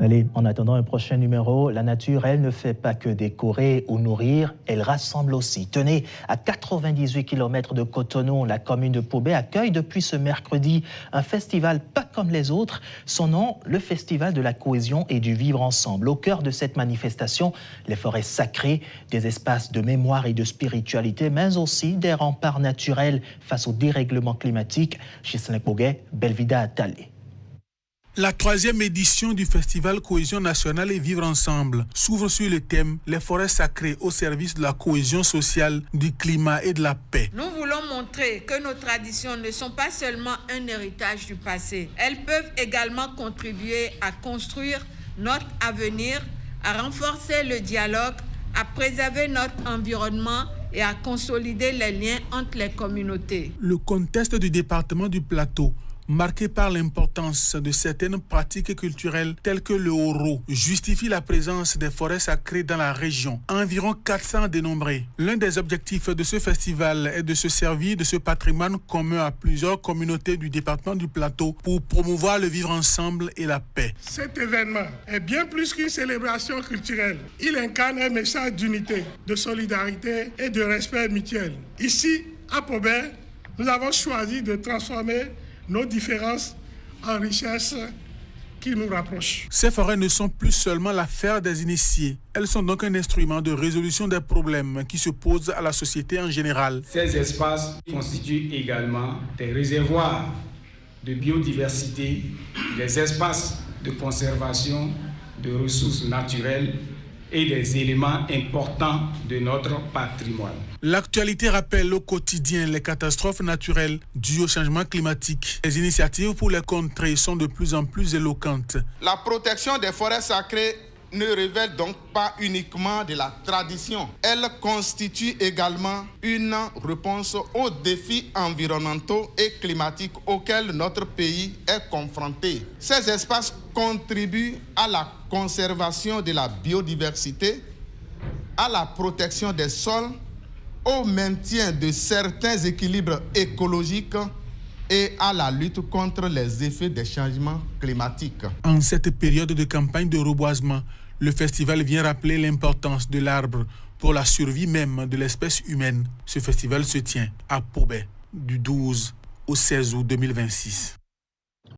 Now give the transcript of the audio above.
Allez, en attendant un prochain numéro, la nature, elle ne fait pas que décorer ou nourrir, elle rassemble aussi. Tenez, à 98 km de Cotonou, la commune de Pobé accueille depuis ce mercredi un festival pas comme les autres. Son nom, le Festival de la cohésion et du vivre ensemble. Au cœur de cette manifestation, les forêts sacrées, des espaces de mémoire et de spiritualité, mais aussi des remparts naturels face au dérèglement climatique. Ghislain Boguet, Belvida Attalé. La 3e édition du festival Cohésion nationale et Vivre ensemble s'ouvre sur le thème « Les forêts sacrées au service de la cohésion sociale, du climat et de la paix ». Nous voulons montrer que nos traditions ne sont pas seulement un héritage du passé. Elles peuvent également contribuer à construire notre avenir, à renforcer le dialogue, à préserver notre environnement et à consolider les liens entre les communautés. Le contexte du département du Plateau, marqué par l'importance de certaines pratiques culturelles telles que le horo, justifie la présence des forêts sacrées dans la région, environ 400 dénombrées. L'un des objectifs de ce festival est de se servir de ce patrimoine commun à plusieurs communautés du département du Plateau pour promouvoir le vivre ensemble et la paix. Cet événement est bien plus qu'une célébration culturelle. Il incarne un message d'unité, de solidarité et de respect mutuel. Ici, à Pobé, nous avons choisi de transformer nos différences en richesses qui nous rapprochent. Ces forêts ne sont plus seulement l'affaire des initiés. Elles sont donc un instrument de résolution des problèmes qui se posent à la société en général. Ces espaces constituent également des réservoirs de biodiversité, des espaces de conservation de ressources naturelles et des éléments importants de notre patrimoine. L'actualité rappelle au quotidien les catastrophes naturelles dues au changement climatique. Les initiatives pour les contrer sont de plus en plus éloquentes. La protection des forêts sacrées ne révèle donc pas uniquement de la tradition. Elle constitue également une réponse aux défis environnementaux et climatiques auxquels notre pays est confronté. Ces espaces contribuent à la conservation de la biodiversité, à la protection des sols, au maintien de certains équilibres écologiques et à la lutte contre les effets des changements climatiques. En cette période de campagne de reboisement, le festival vient rappeler l'importance de l'arbre pour la survie même de l'espèce humaine. Ce festival se tient à Pobé du 12 au 16 août 2026.